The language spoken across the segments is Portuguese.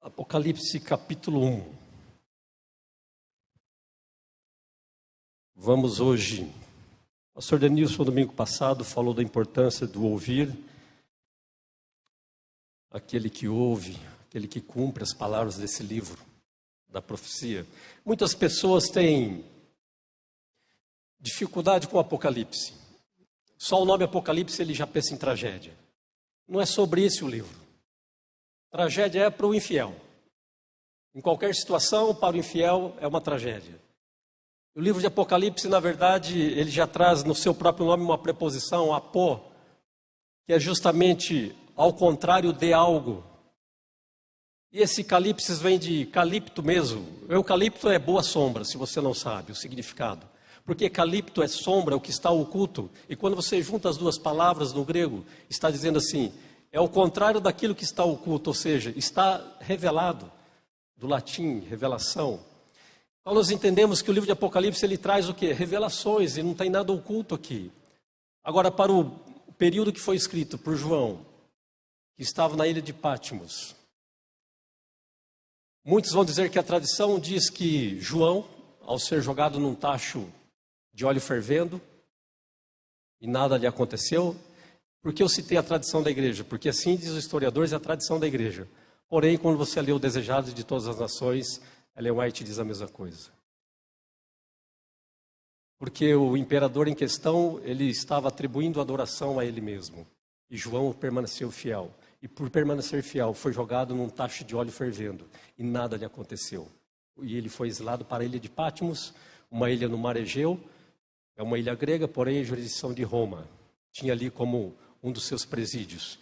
Apocalipse capítulo 1. Vamos hoje. O pastor Denilson, domingo passado, falou da importância do ouvir. Aquele que ouve, aquele que cumpre as palavras desse livro, da profecia. Muitas pessoas têm dificuldade com o Apocalipse. Só o nome Apocalipse ele já pensa em tragédia. Não é sobre isso o livro. Tragédia é para o infiel. Em qualquer situação, para o infiel, é uma tragédia. O livro de Apocalipse, na verdade, ele já traz no seu próprio nome uma preposição, apó, que é justamente ao contrário de algo. E esse calipsis vem de calipto mesmo. Eucalipto é boa sombra, se você não sabe o significado. Porque calipto é sombra, o que está oculto. E quando você junta as duas palavras no grego, está dizendo assim, é o contrário daquilo que está oculto, ou seja, está revelado. Do latim, revelação. Então nós entendemos que o livro de Apocalipse ele traz o quê? Revelações, e não tem nada oculto aqui. Agora, para o período que foi escrito por João, que estava na ilha de Patmos, muitos vão dizer que a tradição diz que João, ao ser jogado num tacho de óleo fervendo, e nada lhe aconteceu, porque eu citei a tradição da igreja, porque assim diz os historiadores, é a tradição da igreja. Porém, quando você lê o Desejado de Todas as Nações, Ellen White diz a mesma coisa. Porque o imperador em questão, ele estava atribuindo adoração a ele mesmo. E João permaneceu fiel. E por permanecer fiel, foi jogado num tacho de óleo fervendo. E nada lhe aconteceu. E ele foi exilado para a ilha de Patmos, uma ilha no mar Egeu. É uma ilha grega, porém a jurisdição de Roma. Tinha ali como um dos seus presídios.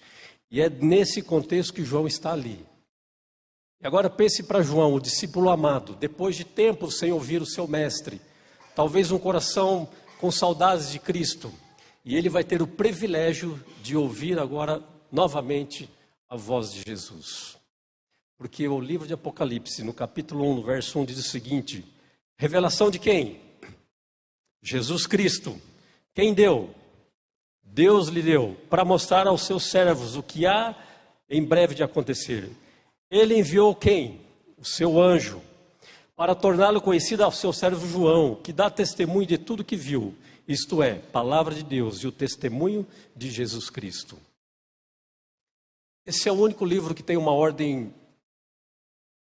E é nesse contexto que João está ali. E agora pense para João, o discípulo amado, depois de tempo sem ouvir o seu mestre, talvez um coração com saudades de Cristo, e ele vai ter o privilégio de ouvir agora novamente a voz de Jesus. Porque o livro de Apocalipse, no capítulo 1, no verso 1, diz o seguinte, revelação de quem? Jesus Cristo. Quem deu? Deus lhe deu, para mostrar aos seus servos o que há em breve de acontecer. Ele enviou quem? O seu anjo, para torná-lo conhecido ao seu servo João, que dá testemunho de tudo que viu, isto é, palavra de Deus e o testemunho de Jesus Cristo. Esse é o único livro que tem uma ordem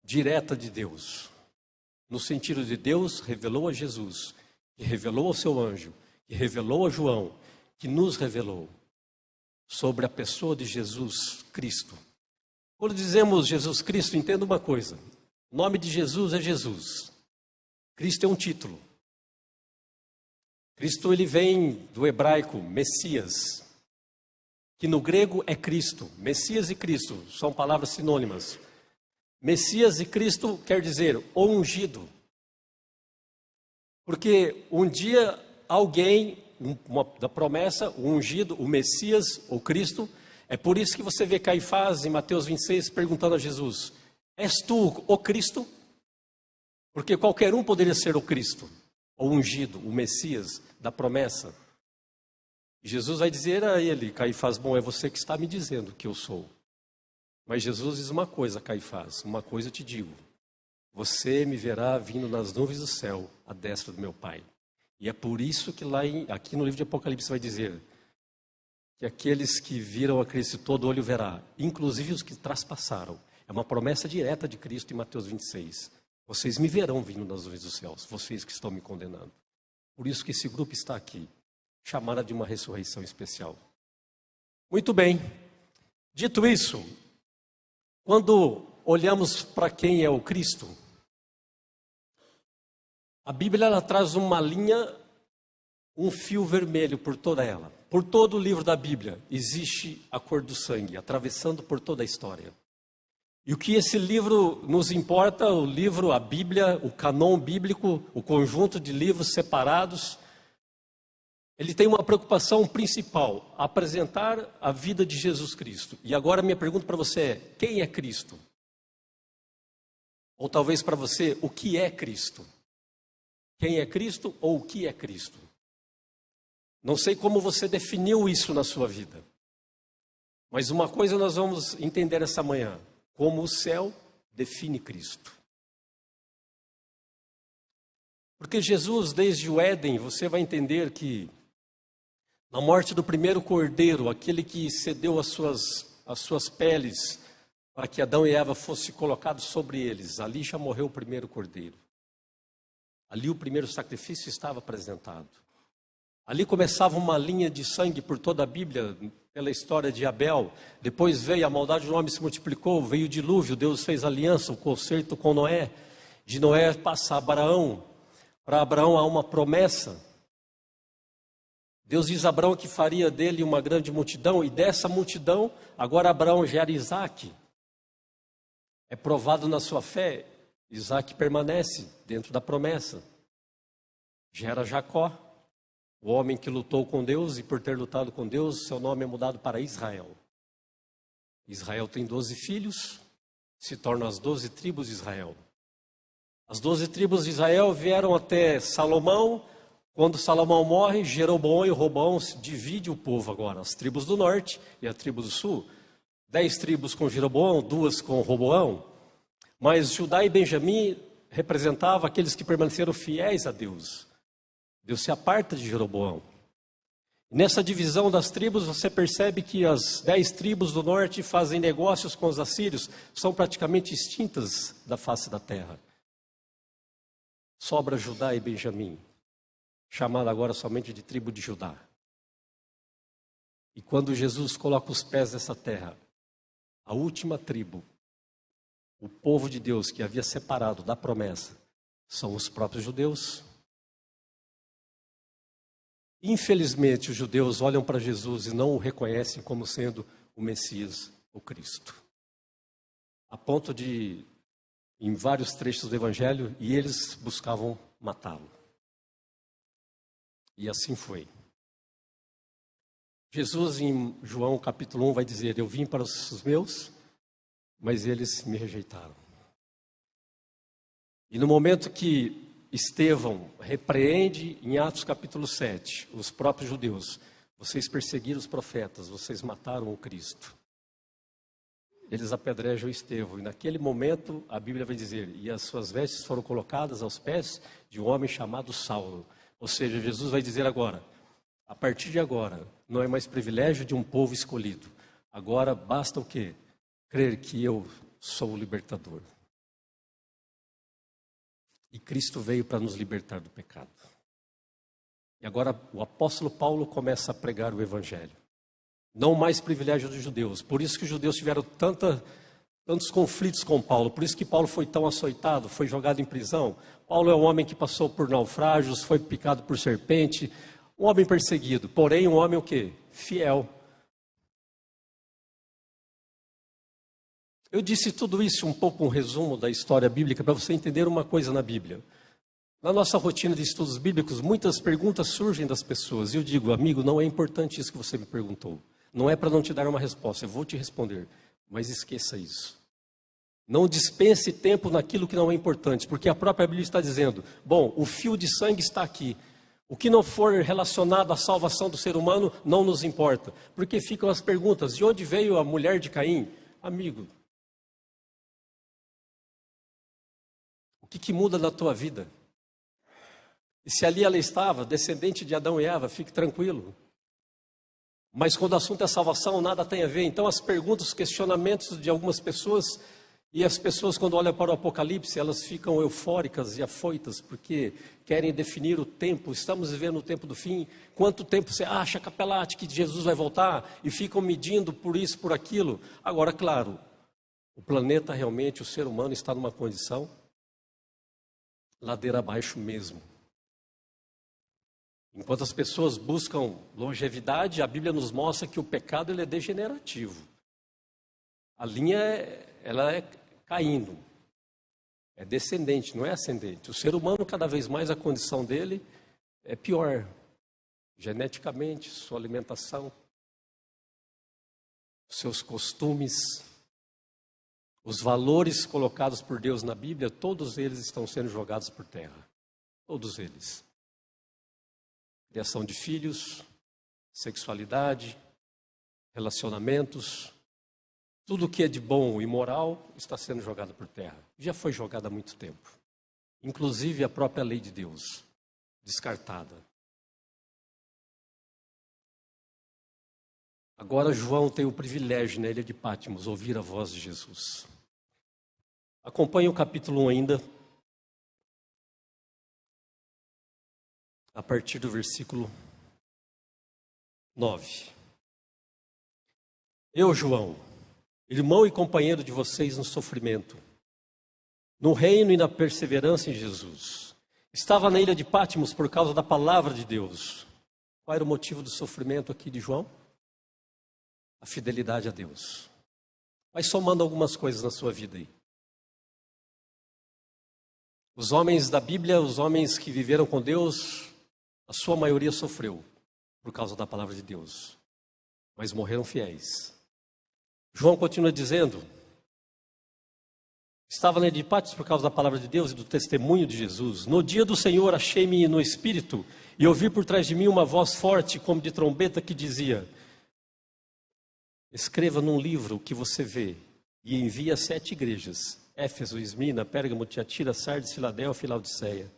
direta de Deus, no sentido de Deus revelou a Jesus, que revelou ao seu anjo, que revelou a João, que nos revelou sobre a pessoa de Jesus Cristo. Quando dizemos Jesus Cristo, entenda uma coisa. O nome de Jesus é Jesus. Cristo é um título. Cristo ele vem do hebraico Messias, que no grego é Cristo. Messias e Cristo são palavras sinônimas. Messias e Cristo quer dizer o ungido. Porque um dia alguém, da promessa, o ungido, o Messias ou Cristo, é por isso que você vê Caifás em Mateus 26 perguntando a Jesus, és tu o Cristo? Porque qualquer um poderia ser o Cristo, o ungido, o Messias da promessa. E Jesus vai dizer a ele, Caifás, bom, é você que está me dizendo que eu sou. Mas Jesus diz uma coisa, Caifás, uma coisa eu te digo, você me verá vindo nas nuvens do céu, à destra do meu Pai. E é por isso que aqui no livro de Apocalipse vai dizer que aqueles que viram a Cristo todo olho verá, inclusive os que traspassaram. É uma promessa direta de Cristo em Mateus 26. Vocês me verão vindo nas nuvens dos céus, vocês que estão me condenando. Por isso que esse grupo está aqui, chamada de uma ressurreição especial. Muito bem. Dito isso, quando olhamos para quem é o Cristo, a Bíblia ela traz uma linha, um fio vermelho por toda ela. Por todo o livro da Bíblia existe a cor do sangue, atravessando por toda a história. E o que esse livro nos importa, o livro, a Bíblia, o canon bíblico, o conjunto de livros separados, ele tem uma preocupação principal, apresentar a vida de Jesus Cristo. E agora minha pergunta para você é, quem é Cristo? Ou talvez para você, o que é Cristo? Quem é Cristo ou o que é Cristo? Não sei como você definiu isso na sua vida. Mas uma coisa nós vamos entender essa manhã. Como o céu define Cristo. Porque Jesus, desde o Éden, você vai entender que na morte do primeiro cordeiro, aquele que cedeu as suas peles para que Adão e Eva fossem colocados sobre eles, ali já morreu o primeiro cordeiro. Ali o primeiro sacrifício estava apresentado. Ali começava uma linha de sangue por toda a Bíblia, pela história de Abel. Depois veio a maldade do homem, se multiplicou, veio o dilúvio, Deus fez aliança, o concerto com Noé. De Noé passa a Abraão. Para Abraão há uma promessa. Deus diz a Abraão que faria dele uma grande multidão, e dessa multidão, agora Abraão gera Isaque. É provado na sua fé, Isaque permanece dentro da promessa. Gera Jacó, o homem que lutou com Deus, e por ter lutado com Deus, seu nome é mudado para Israel. Israel tem 12 filhos, se tornam as 12 tribos de Israel. As 12 tribos de Israel vieram até Salomão. Quando Salomão morre, Jeroboão e Roboão divide o povo agora. As tribos do norte e a tribo do sul. 10 tribos com Jeroboão, 2 com Roboão. Mas Judá e Benjamim representavam aqueles que permaneceram fiéis a Deus. Deus se aparta de Jeroboão. Nessa divisão das tribos, você percebe que as 10 tribos do norte fazem negócios com os assírios, são praticamente extintas da face da terra. Sobra Judá e Benjamim, chamada agora somente de tribo de Judá. E quando Jesus coloca os pés nessa terra, a última tribo, o povo de Deus que havia separado da promessa, são os próprios judeus. Infelizmente, os judeus olham para Jesus e não o reconhecem como sendo o Messias, o Cristo. A ponto de, em vários trechos do Evangelho, e eles buscavam matá-lo. E assim foi. Jesus, em João capítulo 1, vai dizer: eu vim para os meus, mas eles me rejeitaram. E no momento que Estevão repreende, em Atos capítulo 7, os próprios judeus: vocês perseguiram os profetas, vocês mataram o Cristo. Eles apedrejam Estevão, e naquele momento a Bíblia vai dizer: e as suas vestes foram colocadas aos pés de um homem chamado Saulo. Ou seja, Jesus vai dizer agora: a partir de agora, não é mais privilégio de um povo escolhido. Agora basta o quê? Crer que eu sou o libertador. E Cristo veio para nos libertar do pecado. E agora o apóstolo Paulo começa a pregar o Evangelho. Não mais privilégio dos judeus. Por isso que os judeus tiveram tantos conflitos com Paulo. Por isso que Paulo foi tão açoitado, foi jogado em prisão. Paulo é um homem que passou por naufrágios, foi picado por serpente. Um homem perseguido, porém um homem o quê? Fiel. Eu disse tudo isso um pouco um resumo da história bíblica para você entender uma coisa na Bíblia. Na nossa rotina de estudos bíblicos, muitas perguntas surgem das pessoas. E eu digo: amigo, não é importante isso que você me perguntou. Não é para não te dar uma resposta, eu vou te responder. Mas esqueça isso. Não dispense tempo naquilo que não é importante, porque a própria Bíblia está dizendo: bom, o fio de sangue está aqui. O que não for relacionado à salvação do ser humano não nos importa. Porque ficam as perguntas: de onde veio a mulher de Caim? Amigo, o que muda na tua vida? E se ali ela estava, descendente de Adão e Eva, fique tranquilo. Mas quando o assunto é salvação, nada tem a ver. Então as perguntas, os questionamentos de algumas pessoas, e as pessoas quando olham para o Apocalipse, elas ficam eufóricas e afoitas, porque querem definir o tempo. Estamos vivendo o tempo do fim. Quanto tempo você acha, Capelati, que Jesus vai voltar? E ficam medindo por isso, por aquilo. Agora, claro, o planeta realmente, o ser humano está numa condição ladeira abaixo mesmo. Enquanto as pessoas buscam longevidade, a Bíblia nos mostra que o pecado ele é degenerativo. A linha ela é caindo, é descendente, não é ascendente. O ser humano, cada vez mais, a condição dele é pior. Geneticamente, sua alimentação, seus costumes, os valores colocados por Deus na Bíblia, todos eles estão sendo jogados por terra. Todos eles. Criação de filhos, sexualidade, relacionamentos, Tudo que é de bom e moral está sendo jogado por terra. Já foi jogado há muito tempo. Inclusive a própria lei de Deus, descartada. Agora João tem o privilégio na ilha de Patmos, ouvir a voz de Jesus. Acompanhe o capítulo 1 ainda, a partir do versículo 9. Eu, João, irmão e companheiro de vocês no sofrimento, no reino e na perseverança em Jesus, estava na ilha de Patmos por causa da palavra de Deus. Qual era o motivo do sofrimento aqui de João? A fidelidade a Deus. Vai somando algumas coisas na sua vida aí. Os homens da Bíblia, os homens que viveram com Deus, a sua maioria sofreu por causa da palavra de Deus, mas morreram fiéis. João continua dizendo: estava na ilha de Patmos por causa da palavra de Deus e do testemunho de Jesus. No dia do Senhor achei-me no Espírito e ouvi por trás de mim uma voz forte como de trombeta que dizia: escreva num livro o que você vê e envie a 7 igrejas: Éfeso, Esmirna, Pérgamo, Tiatira, Sardes, Filadélfia e Laodiceia.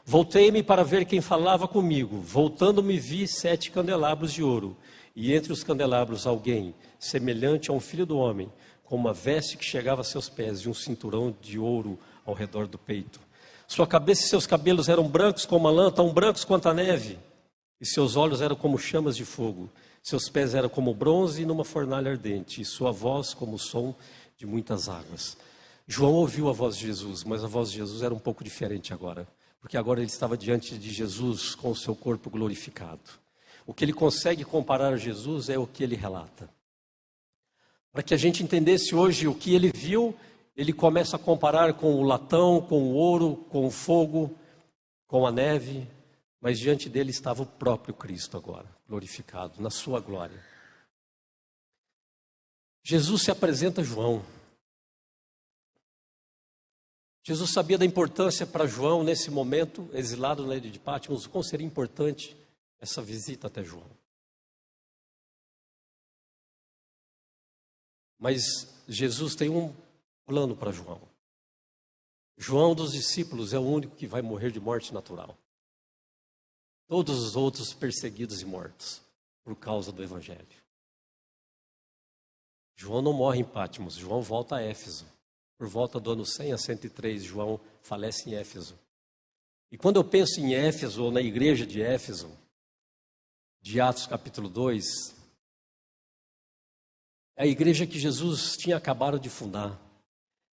Voltei-me para ver quem falava comigo. Voltando-me vi 7 candelabros de ouro, e entre os candelabros alguém, semelhante a um filho do homem, com uma veste que chegava a seus pés e um cinturão de ouro ao redor do peito. Sua cabeça e seus cabelos eram brancos como a lã, tão brancos quanto a neve, e seus olhos eram como chamas de fogo. Seus pés eram como bronze numa fornalha ardente, e sua voz como o som de muitas águas. João ouviu a voz de Jesus, mas a voz de Jesus era um pouco diferente agora, porque agora ele estava diante de Jesus com o seu corpo glorificado. O que ele consegue comparar a Jesus é o que ele relata. Para que a gente entendesse hoje o que ele viu, ele começa a comparar com o latão, com o ouro, com o fogo, com a neve, mas diante dele estava o próprio Cristo agora, glorificado, na sua glória. Jesus se apresenta a João. Jesus sabia da importância para João, nesse momento, exilado na ilha de Patmos, como seria importante essa visita até João. Mas Jesus tem um plano para João. João dos discípulos é o único que vai morrer de morte natural. Todos os outros perseguidos e mortos por causa do Evangelho. João não morre em Patmos, João volta a Éfeso. Por volta do ano 100 a 103, João falece em Éfeso. E quando eu penso em Éfeso, ou na igreja de Éfeso, de Atos capítulo 2, é a igreja que Jesus tinha acabado de fundar.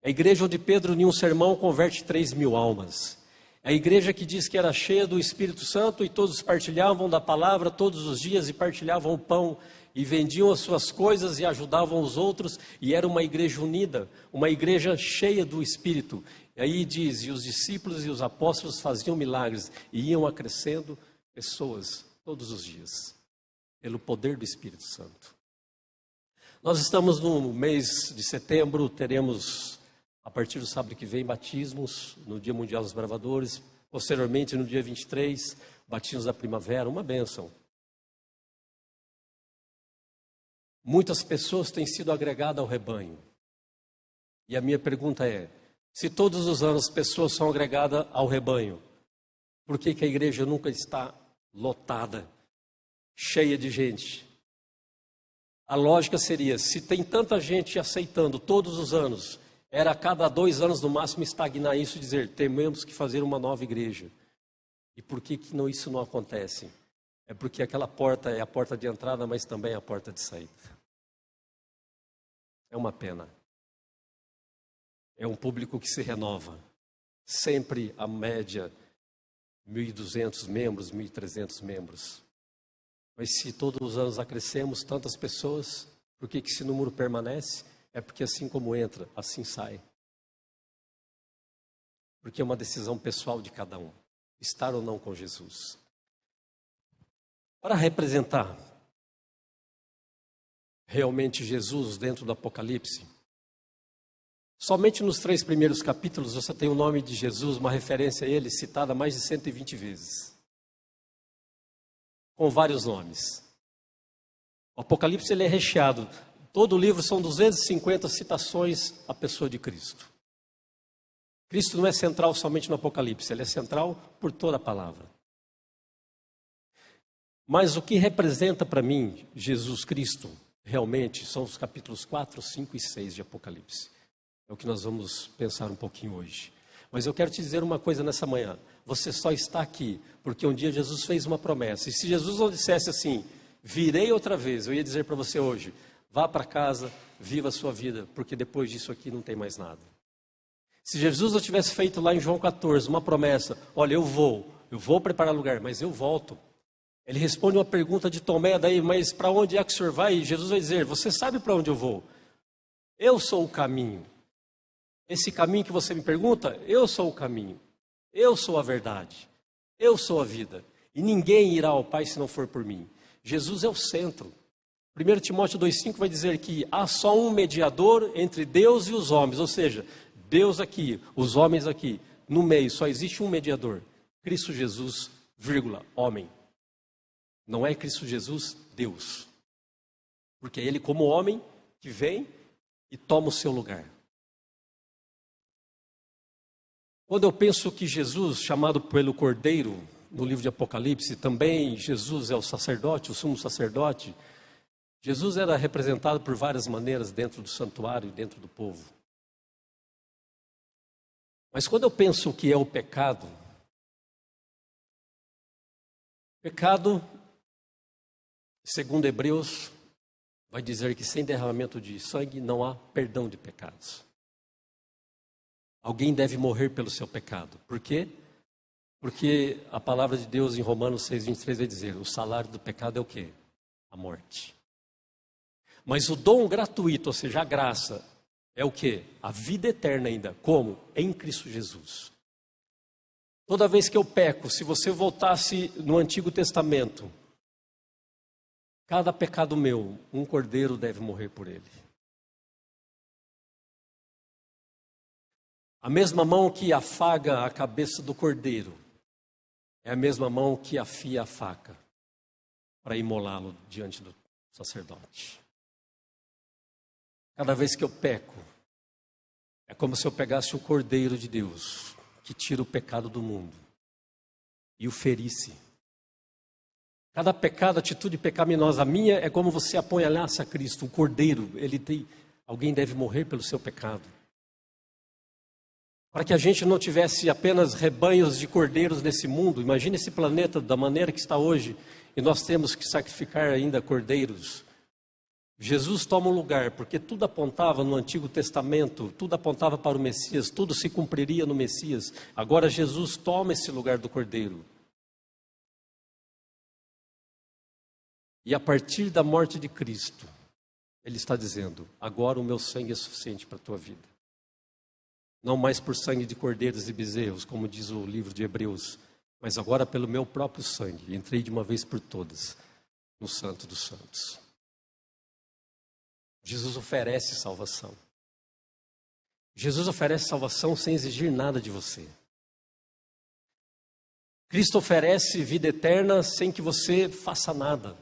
É a igreja onde Pedro, em um sermão, converte 3.000 almas. É a igreja que diz que era cheia do Espírito Santo e todos partilhavam da palavra todos os dias e partilhavam o pão e vendiam as suas coisas e ajudavam os outros, e era uma igreja unida, uma igreja cheia do Espírito. E aí diz, e os discípulos e os apóstolos faziam milagres e iam acrescendo pessoas todos os dias, pelo poder do Espírito Santo. Nós estamos no mês de setembro, teremos, a partir do sábado que vem, batismos, no Dia Mundial dos Bravadores, posteriormente no dia 23, batismos da primavera, uma bênção. Muitas pessoas têm sido agregadas ao rebanho. E a minha pergunta é, se todos os anos pessoas são agregadas ao rebanho, por que a igreja nunca está lotada, cheia de gente? A lógica seria, se tem tanta gente aceitando todos os anos, era a cada 2 anos no máximo estagnar isso e dizer, temos que fazer uma nova igreja. E por que isso não acontece? É porque aquela porta é a porta de entrada, mas também é a porta de saída. É uma pena. É um público que se renova. Sempre a média, 1.200 membros, 1.300 membros. Mas se todos os anos acrescemos tantas pessoas, por que esse número permanece? É porque assim como entra, assim sai. Porque é uma decisão pessoal de cada um, estar ou não com Jesus. Para representar realmente Jesus dentro do Apocalipse, somente nos 3 primeiros capítulos você tem o nome de Jesus, uma referência a ele citada mais de 120 vezes. Com vários nomes. O Apocalipse ele é recheado. Todo o livro são 250 citações à pessoa de Cristo. Cristo não é central somente no Apocalipse, ele é central por toda a palavra. Mas o que representa para mim Jesus Cristo, realmente, são os capítulos 4, 5 e 6 de Apocalipse. É o que nós vamos pensar um pouquinho hoje. Mas eu quero te dizer uma coisa nessa manhã. Você só está aqui porque um dia Jesus fez uma promessa. E se Jesus não dissesse assim, virei outra vez, eu ia dizer para você hoje, vá para casa, viva a sua vida, porque depois disso aqui não tem mais nada. Se Jesus não tivesse feito lá em João 14 uma promessa, olha, eu vou preparar lugar, mas eu volto. Ele responde uma pergunta de Tomé, daí, mas para onde é que o senhor vai? E Jesus vai dizer, você sabe para onde eu vou? Eu sou o caminho. Esse caminho que você me pergunta, eu sou o caminho. Eu sou a verdade. Eu sou a vida. E ninguém irá ao Pai se não for por mim. Jesus é o centro. 1 Timóteo 2,5 vai dizer que há só um mediador entre Deus e os homens. Ou seja, Deus aqui, os homens aqui. No meio só existe um mediador. Cristo Jesus, vírgula, homem. Não é Cristo Jesus, Deus. Porque é Ele como homem que vem e toma o seu lugar. Quando eu penso que Jesus, chamado pelo Cordeiro, no livro de Apocalipse, também Jesus é o sacerdote, o sumo sacerdote. Jesus era representado por várias maneiras dentro do santuário e dentro do povo. Mas quando eu penso que é o pecado, segundo Hebreus, vai dizer que sem derramamento de sangue não há perdão de pecados. Alguém deve morrer pelo seu pecado. Por quê? Porque a palavra de Deus em Romanos 6,23 vai dizer, o salário do pecado é o quê? A morte. Mas o dom gratuito, ou seja, a graça, é o quê? A vida eterna ainda. Como? Em Cristo Jesus. Toda vez que eu peco, se você voltasse no Antigo Testamento, cada pecado meu, um cordeiro deve morrer por ele. A mesma mão que afaga a cabeça do cordeiro é a mesma mão que afia a faca para imolá-lo diante do sacerdote. Cada vez que eu peco, é como se eu pegasse o cordeiro de Deus, que tira o pecado do mundo, e o ferisse. Cada pecado, atitude pecaminosa minha, é como você apunhalasse a Cristo, o cordeiro, alguém deve morrer pelo seu pecado. Para que a gente não tivesse apenas rebanhos de cordeiros nesse mundo, imagine esse planeta da maneira que está hoje, e nós temos que sacrificar ainda cordeiros. Jesus toma um lugar, porque tudo apontava no Antigo Testamento, tudo apontava para o Messias, tudo se cumpriria no Messias. Agora Jesus toma esse lugar do cordeiro. E a partir da morte de Cristo, Ele está dizendo, agora o meu sangue é suficiente para a tua vida. Não mais por sangue de cordeiros e bezerros, como diz o livro de Hebreus, mas agora pelo meu próprio sangue. Entrei de uma vez por todas no Santo dos Santos. Jesus oferece salvação. Jesus oferece salvação sem exigir nada de você. Cristo oferece vida eterna sem que você faça nada.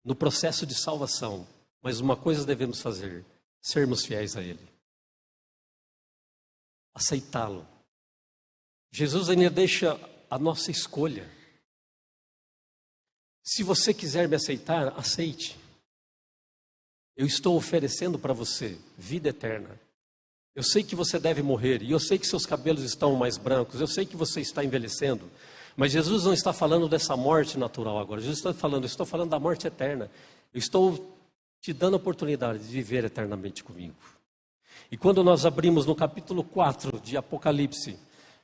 No processo de salvação. Mas uma coisa devemos fazer, sermos fiéis a Ele. Aceitá-lo. Jesus ainda deixa a nossa escolha. Se você quiser me aceitar, aceite. Eu estou oferecendo para você vida eterna. Eu sei que você deve morrer, e eu sei que seus cabelos estão mais brancos, eu sei que você está envelhecendo, mas Jesus não está falando dessa morte natural agora. Jesus está falando, eu estou falando da morte eterna. Eu estou te dando a oportunidade de viver eternamente comigo. E quando nós abrimos no capítulo 4 de Apocalipse,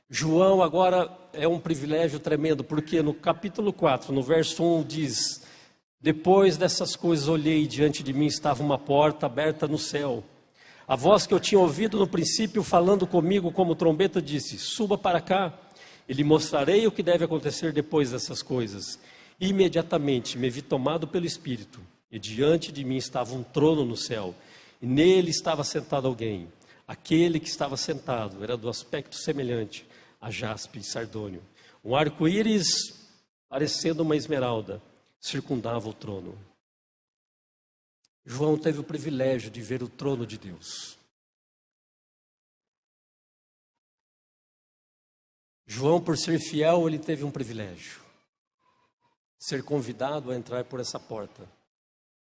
João agora é um privilégio tremendo, porque no capítulo 4, no verso 1 diz, depois dessas coisas olhei, diante de mim estava uma porta aberta no céu. A voz que eu tinha ouvido no princípio falando comigo como trombeta disse, suba para cá e lhe mostrarei o que deve acontecer depois dessas coisas. Imediatamente me vi tomado pelo Espírito e diante de mim estava um trono no céu. E nele estava sentado alguém. Aquele que estava sentado era do aspecto semelhante a jaspe e sardônio. Um arco-íris, parecendo uma esmeralda, circundava o trono. João teve o privilégio de ver o trono de Deus. João, por ser fiel, ele teve um privilégio. Ser convidado a entrar por essa porta,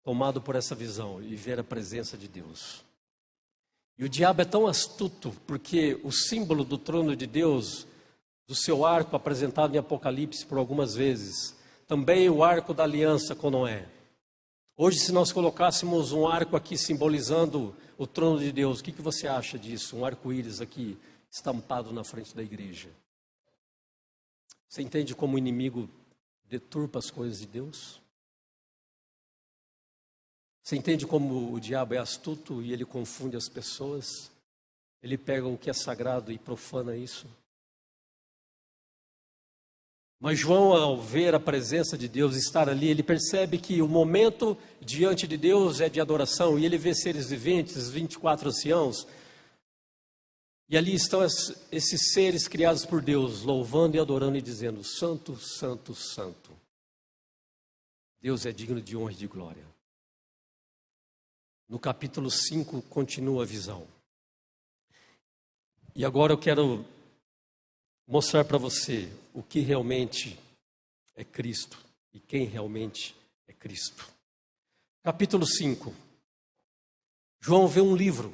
tomado por essa visão e ver a presença de Deus. E o diabo é tão astuto, porque o símbolo do trono de Deus, do seu arco apresentado em Apocalipse por algumas vezes, também o arco da aliança com Noé. Hoje, se nós colocássemos um arco aqui simbolizando o trono de Deus, o que você acha disso? Um arco-íris aqui estampado na frente da igreja. Você entende como o inimigo deturpa as coisas de Deus? Você entende como o diabo é astuto e ele confunde as pessoas? Ele pega o que é sagrado e profana isso. Mas João, ao ver a presença de Deus, estar ali, ele percebe que o momento diante de Deus é de adoração. E ele vê seres viventes, 24 anciãos. E ali estão esses seres criados por Deus, louvando e adorando e dizendo: Santo, Santo, Santo. Deus é digno de honra e de glória. No capítulo 5 continua a visão. E agora eu quero mostrar para você o que realmente é Cristo e quem realmente é Cristo. Capítulo 5. João vê um livro.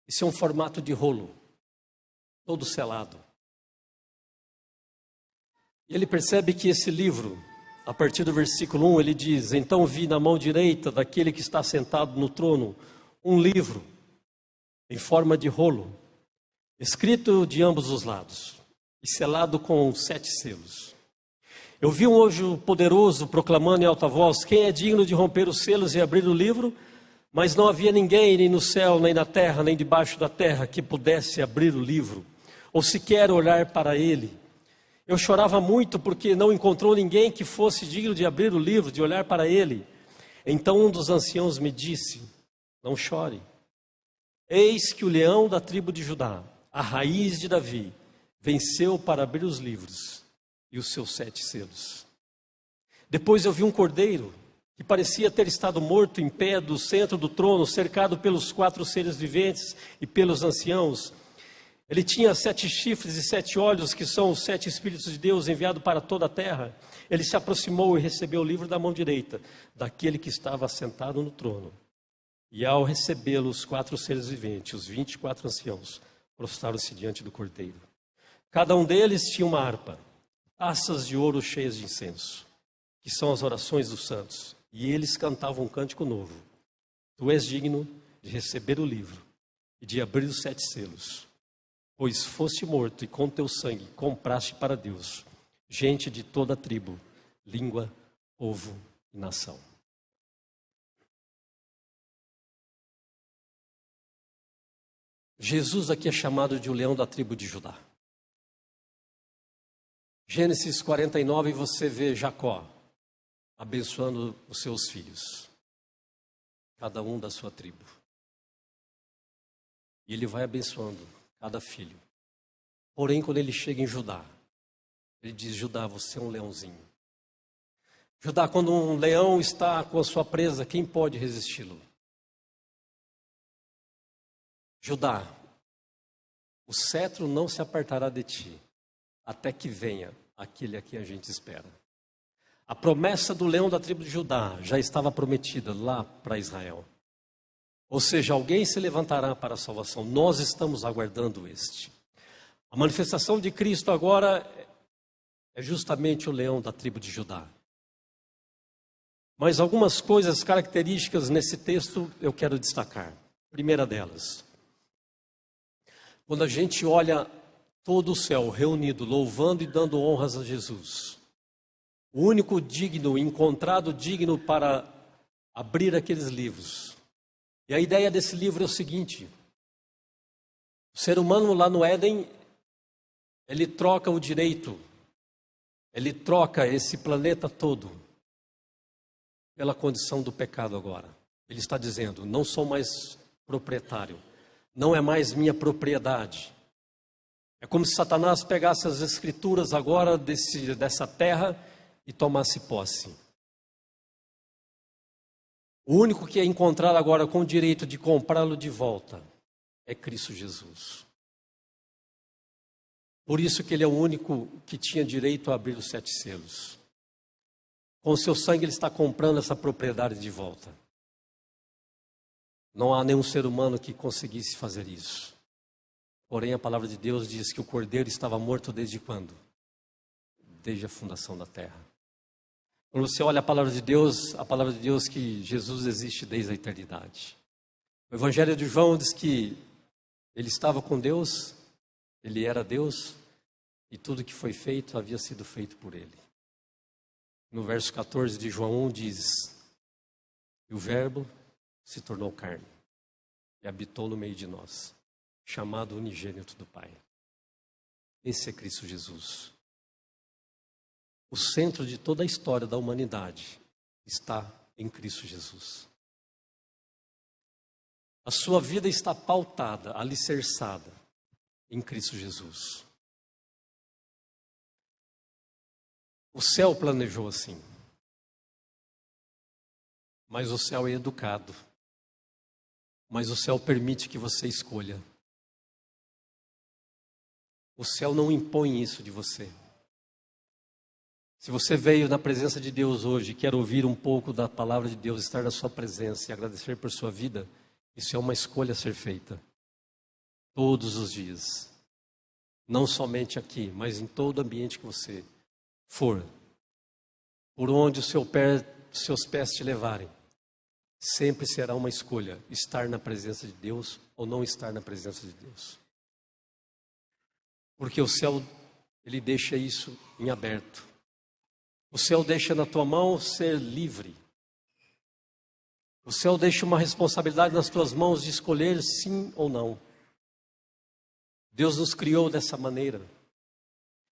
Esse é um formato de rolo, todo selado. E ele percebe que esse livro, a partir do versículo 1, ele diz: Então vi na mão direita daquele que está sentado no trono um livro em forma de rolo, escrito de ambos os lados e selado com 7 selos. Eu vi um anjo poderoso proclamando em alta voz: Quem é digno de romper os selos e abrir o livro? Mas não havia ninguém, nem no céu, nem na terra, nem debaixo da terra, que pudesse abrir o livro, ou sequer olhar para ele. Eu chorava muito porque não encontrou ninguém que fosse digno de abrir o livro, de olhar para ele. Então um dos anciãos me disse: Não chore. Eis que o leão da tribo de Judá, a raiz de Davi, venceu para abrir os livros e os seus 7 selos. Depois eu vi um cordeiro que parecia ter estado morto em pé do centro do trono, cercado pelos 4 seres viventes e pelos anciãos. Ele tinha 7 chifres e 7 olhos, que são os 7 Espíritos de Deus enviados para toda a terra. Ele se aproximou e recebeu o livro da mão direita daquele que estava sentado no trono. E ao recebê-lo, os 4 seres viventes, os 24 anciãos, prostraram-se diante do cordeiro. Cada um deles tinha uma harpa, taças de ouro cheias de incenso, que são as orações dos santos. E eles cantavam um cântico novo: Tu és digno de receber o livro e de abrir os 7 selos, pois foste morto e com teu sangue compraste para Deus gente de toda tribo, língua, povo e nação. Jesus aqui é chamado de o leão da tribo de Judá. Gênesis 49, você vê Jacó abençoando os seus filhos, cada um da sua tribo. E ele vai abençoando cada filho. Porém, quando ele chega em Judá, ele diz: Judá, você é um leãozinho. Judá, quando um leão está com a sua presa, quem pode resisti-lo? Judá, o cetro não se apartará de ti, até que venha aquele a quem a gente espera. A promessa do leão da tribo de Judá já estava prometida lá para Israel. Ou seja, alguém se levantará para a salvação. Nós estamos aguardando este. A manifestação de Cristo agora é justamente o leão da tribo de Judá. Mas algumas coisas características nesse texto eu quero destacar. Primeira delas: quando a gente olha todo o céu reunido, louvando e dando honras a Jesus, o único digno, encontrado digno para abrir aqueles livros. E a ideia desse livro é o seguinte: o ser humano lá no Éden, ele troca o direito, ele troca esse planeta todo pela condição do pecado agora. Ele está dizendo: não sou mais proprietário, não é mais minha propriedade. É como se Satanás pegasse as escrituras agora dessa terra e tomasse posse. O único que é encontrado agora com o direito de comprá-lo de volta é Cristo Jesus. Por isso que ele é o único que tinha direito a abrir os 7 selos. Com o seu sangue ele está comprando essa propriedade de volta. Não há nenhum ser humano que conseguisse fazer isso. Porém, a palavra de Deus diz que o Cordeiro estava morto desde quando? Desde a fundação da terra. Quando você olha a palavra de Deus que Jesus existe desde a eternidade. O Evangelho de João diz que ele estava com Deus, ele era Deus, e tudo que foi feito havia sido feito por ele. No verso 14 de João 1 diz: e o Verbo se tornou carne e habitou no meio de nós, chamado unigênito do Pai. Esse é Cristo Jesus. O centro de toda a história da humanidade está em Cristo Jesus. A sua vida está pautada, alicerçada em Cristo Jesus. O céu planejou assim. Mas o céu é educado. Mas o céu permite que você escolha. O céu não impõe isso de você. Se você veio na presença de Deus hoje, quer ouvir um pouco da palavra de Deus, estar na sua presença e agradecer por sua vida, isso é uma escolha a ser feita. Todos os dias. Não somente aqui, mas em todo ambiente que você for. Por onde os seus pés te levarem. Sempre será uma escolha, estar na presença de Deus ou não estar na presença de Deus. Porque o céu, ele deixa isso em aberto. O céu deixa na tua mão ser livre. O céu deixa uma responsabilidade nas tuas mãos de escolher sim ou não. Deus nos criou dessa maneira.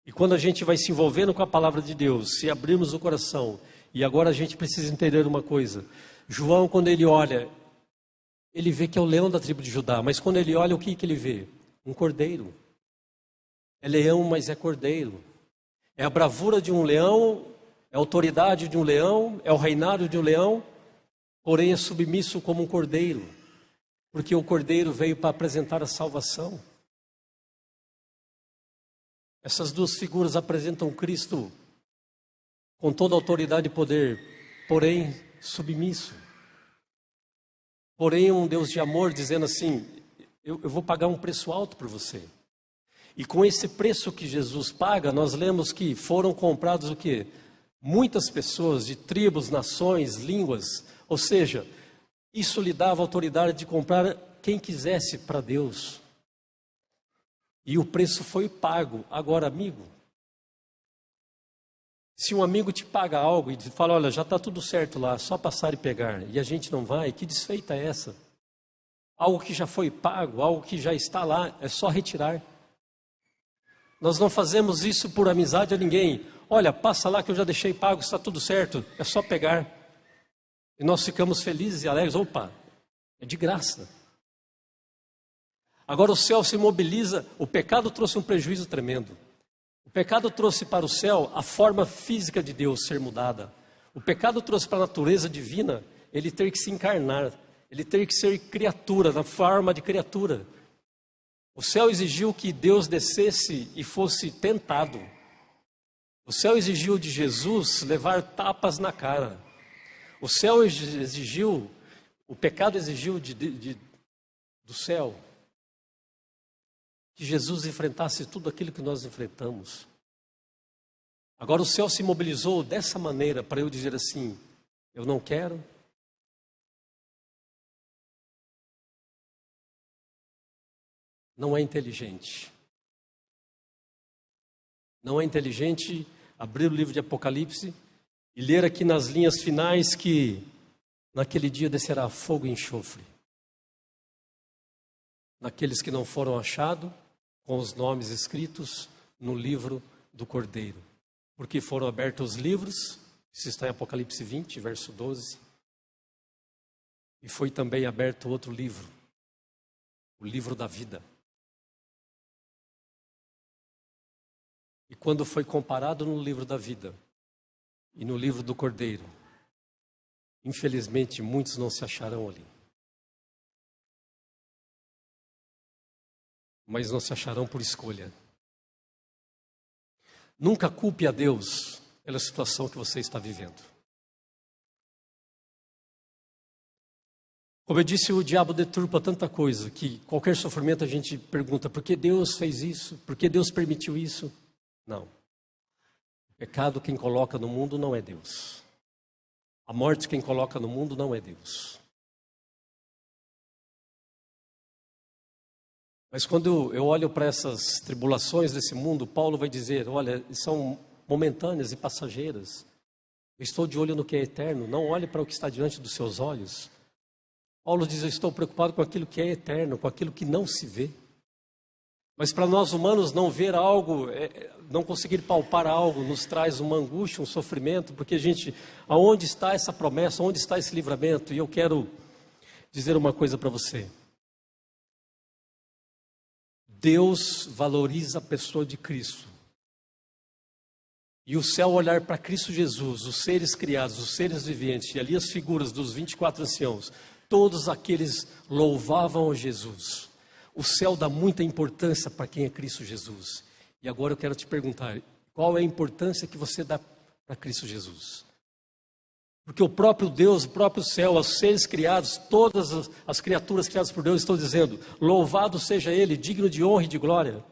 E quando a gente vai se envolvendo com a palavra de Deus, se abrirmos o coração, e agora a gente precisa entender uma coisa. João, quando ele olha, ele vê que é o leão da tribo de Judá, mas quando ele olha, o que ele vê? Um cordeiro. É leão, mas é cordeiro. É a bravura de um leão, é a autoridade de um leão, é o reinado de um leão, porém é submisso como um cordeiro, porque o cordeiro veio para apresentar a salvação. Essas duas figuras apresentam Cristo com toda a autoridade e poder, porém submisso. Porém um Deus de amor dizendo assim, eu vou pagar um preço alto por você. E com esse preço que Jesus paga, nós lemos que foram comprados o quê? Muitas pessoas de tribos, nações, línguas. Ou seja, isso lhe dava autoridade de comprar quem quisesse para Deus. E o preço foi pago. Agora, amigo, se um amigo te paga algo e fala, olha, já está tudo certo lá, só passar e pegar, e a gente não vai, que desfeita é essa? Algo que já foi pago, algo que já está lá, é só retirar. Nós não fazemos isso por amizade a ninguém. Olha, passa lá que eu já deixei pago, está tudo certo, é só pegar. E nós ficamos felizes e alegres. Opa, é de graça. Agora o céu se mobiliza, o pecado trouxe um prejuízo tremendo. O pecado trouxe para o céu a forma física de Deus ser mudada. O pecado trouxe para a natureza divina ele ter que se encarnar, ele ter que ser criatura, na forma de criatura. O céu exigiu que Deus descesse e fosse tentado. O céu exigiu de Jesus levar tapas na cara. O céu exigiu, o pecado exigiu do céu que Jesus enfrentasse tudo aquilo que nós enfrentamos. Agora o céu se mobilizou dessa maneira para eu dizer assim, eu não quero. Não é inteligente. Não é inteligente abrir o livro de Apocalipse e ler aqui nas linhas finais que naquele dia descerá fogo e enxofre. Naqueles que não foram achados, com os nomes escritos no livro do Cordeiro. Porque foram abertos os livros, isso está em Apocalipse 20, verso 12. E foi também aberto outro livro, o livro da vida. E quando foi comparado no livro da vida e no livro do Cordeiro, infelizmente muitos não se acharão ali. Mas não se acharão por escolha. Nunca culpe a Deus pela situação que você está vivendo. Como eu disse, o diabo deturpa tanta coisa, que qualquer sofrimento a gente pergunta, por que Deus fez isso? Por que Deus permitiu isso? Não. O pecado quem coloca no mundo não é Deus. A morte quem coloca no mundo não é Deus. Mas quando eu olho para essas tribulações desse mundo, Paulo vai dizer, olha, são momentâneas e passageiras. Eu estou de olho no que é eterno, não olhe para o que está diante dos seus olhos. Paulo diz, eu estou preocupado com aquilo que é eterno, com aquilo que não se vê. Mas para nós humanos não ver algo, não conseguir palpar algo, nos traz uma angústia, um sofrimento, porque a gente, aonde está essa promessa, onde está esse livramento? E eu quero dizer uma coisa para você. Deus valoriza a pessoa de Cristo. E o céu olhar para Cristo Jesus, os seres criados, os seres viventes, e ali as figuras dos 24 anciãos, todos aqueles louvavam a Jesus. O céu dá muita importância para quem é Cristo Jesus. E agora eu quero te perguntar, qual é a importância que você dá para Cristo Jesus? Porque o próprio Deus, o próprio céu, os seres criados, todas as criaturas criadas por Deus estão dizendo, louvado seja Ele, digno de honra e de glória.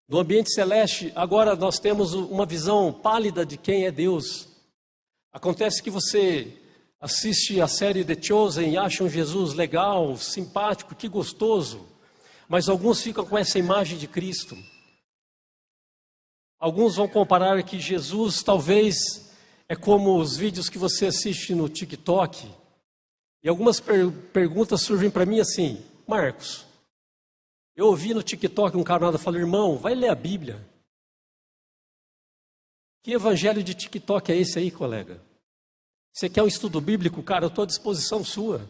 No ambiente celeste, agora nós temos uma visão pálida de quem é Deus. Acontece que você assiste a série The Chosen e acha um Jesus legal, simpático, que gostoso. Mas alguns ficam com essa imagem de Cristo. Alguns vão comparar que Jesus talvez é como os vídeos que você assiste no TikTok. E algumas perguntas surgem para mim assim, Marcos, eu ouvi no TikTok um camarada falar, irmão, vai ler a Bíblia. Que evangelho de TikTok é esse aí, colega? Você quer um estudo bíblico? Cara, eu estou à disposição sua.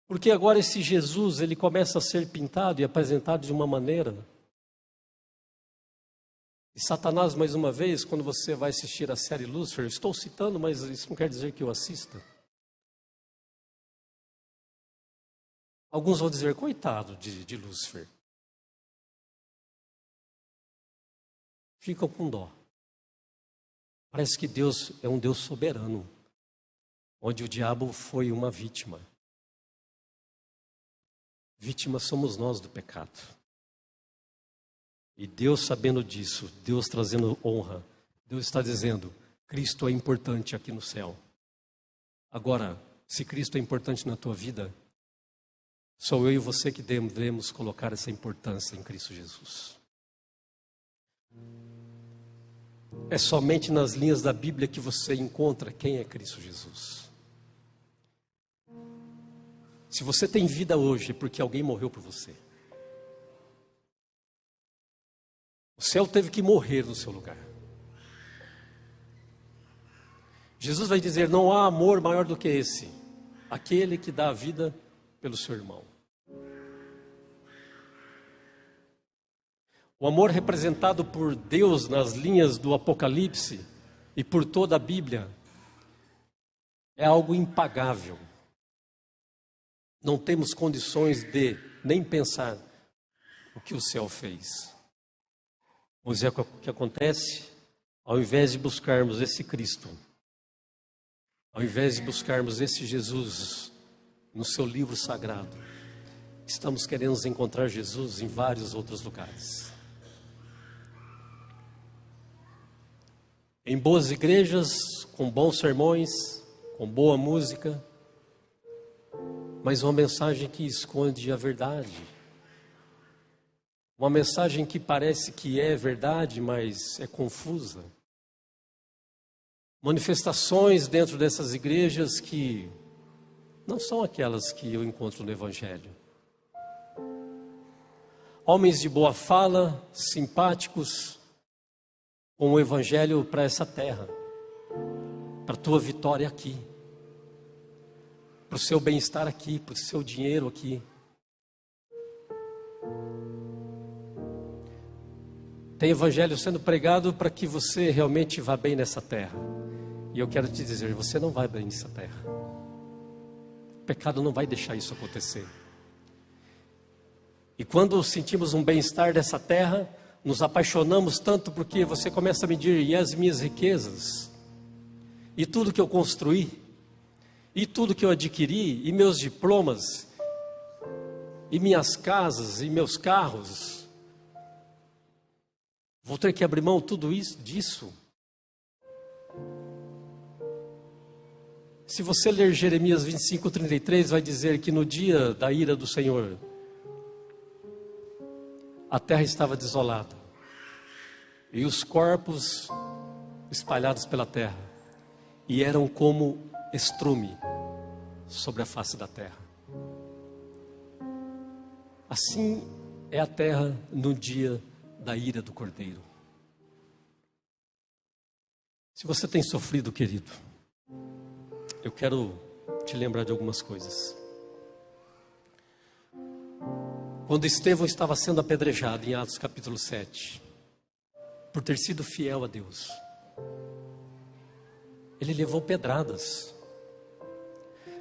Porque agora esse Jesus, ele começa a ser pintado e apresentado de uma maneira. E Satanás, mais uma vez, quando você vai assistir a série Lúcifer, estou citando, mas isso não quer dizer que eu assista. Alguns vão dizer, coitado de Lúcifer. Ficam com dó. Parece que Deus é um Deus soberano, onde o diabo foi uma vítima. Vítimas somos nós do pecado. E Deus sabendo disso, Deus trazendo honra, Deus está dizendo, Cristo é importante aqui no céu. Agora, se Cristo é importante na tua vida, sou eu e você que devemos colocar essa importância em Cristo Jesus. É somente nas linhas da Bíblia que você encontra quem é Cristo Jesus. Se você tem vida hoje, é porque alguém morreu por você. O céu teve que morrer no seu lugar. Jesus vai dizer, não há amor maior do que esse, aquele que dá a vida pelo seu irmão. O amor representado por Deus nas linhas do Apocalipse e por toda a Bíblia é algo impagável. Não temos condições de nem pensar o que o céu fez. Mas é o que acontece, ao invés de buscarmos esse Cristo, ao invés de buscarmos esse Jesus no seu livro sagrado, estamos querendo encontrar Jesus em vários outros lugares. Em boas igrejas, com bons sermões, com boa música, mas uma mensagem que esconde a verdade. Uma mensagem que parece que é verdade, mas é confusa. Manifestações dentro dessas igrejas que não são aquelas que eu encontro no Evangelho. Homens de boa fala, simpáticos, com o Evangelho para essa terra, para a tua vitória aqui, para o seu bem-estar aqui, para o seu dinheiro aqui. Tem Evangelho sendo pregado para que você realmente vá bem nessa terra. E eu quero te dizer, você não vai bem nessa terra. O pecado não vai deixar isso acontecer. E quando sentimos um bem-estar dessa terra, nos apaixonamos tanto porque você começa a medir, e as minhas riquezas, e tudo que eu construí, e tudo que eu adquiri, e meus diplomas, e minhas casas, e meus carros, vou ter que abrir mão tudo isso, disso. Se você ler Jeremias 25:33, vai dizer que no dia da ira do Senhor, a terra estava desolada, e os corpos espalhados pela terra, e eram como estrume sobre a face da terra. Assim é a terra no dia da ira do Cordeiro. Se você tem sofrido, querido, eu quero te lembrar de algumas coisas. Quando Estevão estava sendo apedrejado, em Atos capítulo 7, por ter sido fiel a Deus, ele levou pedradas.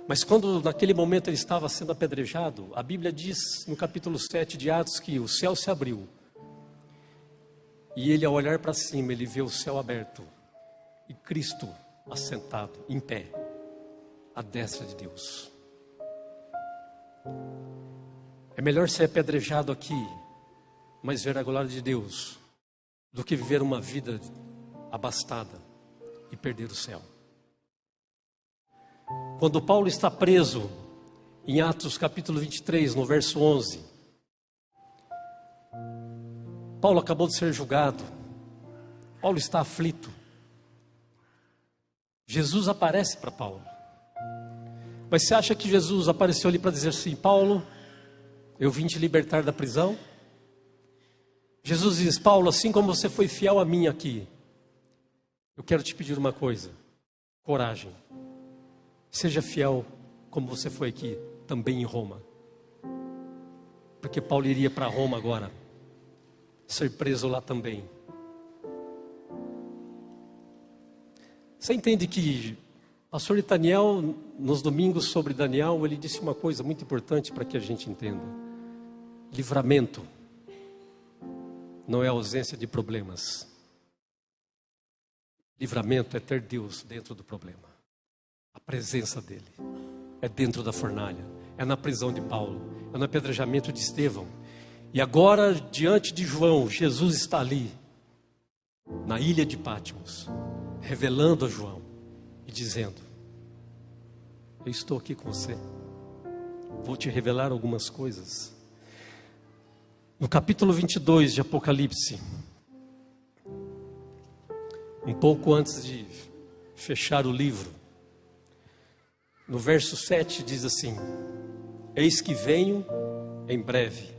Mas quando naquele momento ele estava sendo apedrejado, a Bíblia diz no capítulo 7 de Atos que o céu se abriu. E ele, ao olhar para cima, ele vê o céu aberto e Cristo assentado, em pé, à destra de Deus. É melhor ser apedrejado aqui, mas ver a glória de Deus, do que viver uma vida abastada e perder o céu. Quando Paulo está preso, em Atos capítulo 23, no verso 11, Paulo acabou de ser julgado, Paulo está aflito. Jesus aparece para Paulo. Mas você acha que Jesus apareceu ali para dizer assim: Paulo, eu vim te libertar da prisão? Jesus diz: Paulo, assim como você foi fiel a mim aqui, eu quero te pedir uma coisa: coragem. Seja fiel como você foi aqui, também em Roma. Porque Paulo iria para Roma agora, ser preso lá também. Você entende que pastor Daniel, nos domingos sobre Daniel, ele disse uma coisa muito importante para que a gente entenda: livramento não é ausência de problemas. Livramento é ter Deus dentro do problema. A presença dele é dentro da fornalha, é na prisão de Paulo, é no apedrejamento de Estevão. E agora, diante de João, Jesus está ali, na ilha de Patmos, revelando a João e dizendo: eu estou aqui com você, vou te revelar algumas coisas. No capítulo 22 de Apocalipse, um pouco antes de fechar o livro, no verso 7 diz assim: eis que venho em breve,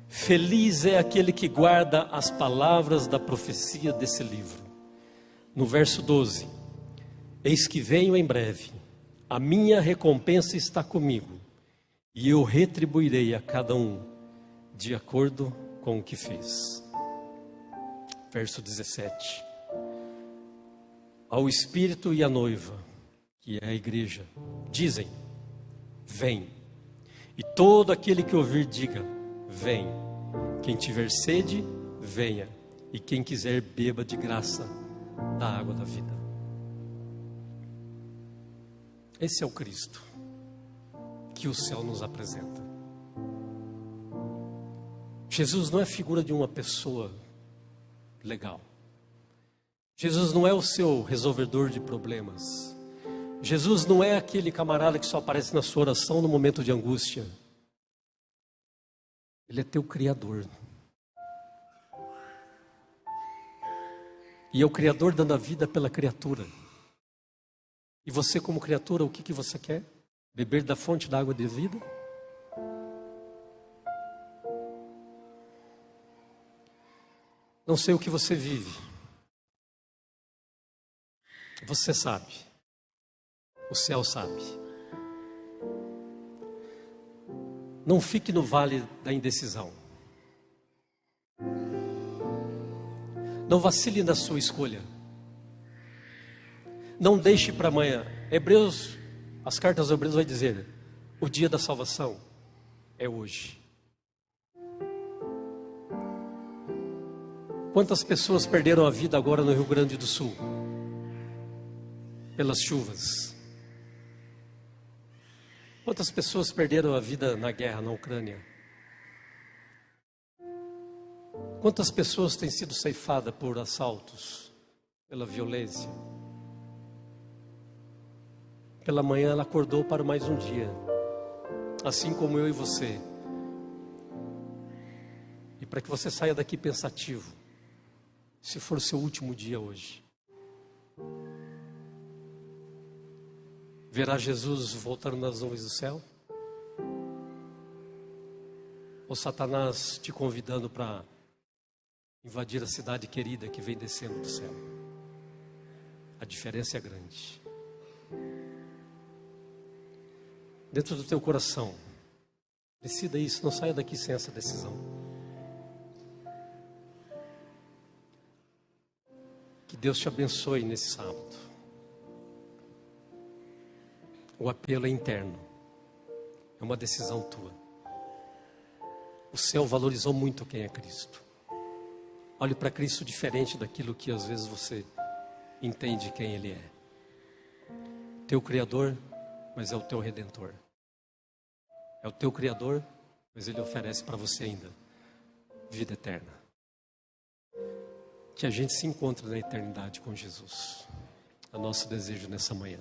feliz é aquele que guarda as palavras da profecia desse livro. No verso 12, eis que venho em breve, a minha recompensa está comigo, e eu retribuirei a cada um de acordo com o que fez. Verso 17, ao Espírito e à noiva, que é a igreja, dizem: vem. E todo aquele que ouvir, diga: vem. Quem tiver sede, venha. E quem quiser, beba de graça da água da vida. Esse é o Cristo que o céu nos apresenta. Jesus não é figura de uma pessoa legal. Jesus não é o seu resolvedor de problemas. Jesus não é aquele camarada que só aparece na sua oração no momento de angústia. Ele é teu Criador. E é o Criador dando a vida pela criatura. E você, como criatura, o que você quer? Beber da fonte da água de vida? Não sei o que você vive. Você sabe. O céu sabe. Não fique no vale da indecisão. Não vacile na sua escolha. Não deixe para amanhã. As cartas aos Hebreus vai dizer: o dia da salvação é hoje. Quantas pessoas perderam a vida agora no Rio Grande do Sul? Pelas chuvas. Quantas pessoas perderam a vida na guerra na Ucrânia? Quantas pessoas têm sido ceifadas por assaltos, pela violência? Pela manhã ela acordou para mais um dia, assim como eu e você. E para que você saia daqui pensativo, se for o seu último dia hoje, verá Jesus voltando nas nuvens do céu? Ou Satanás te convidando para invadir a cidade querida que vem descendo do céu? A diferença é grande. Dentro do teu coração, decida isso, não saia daqui sem essa decisão. Que Deus te abençoe nesse sábado. O apelo é interno, é uma decisão tua. O céu valorizou muito quem é Cristo. Olhe para Cristo diferente daquilo que às vezes você entende quem Ele é. Teu Criador, mas é o teu Redentor. É o teu Criador, mas Ele oferece para você ainda vida eterna. Que a gente se encontre na eternidade com Jesus. É o nosso desejo nessa manhã.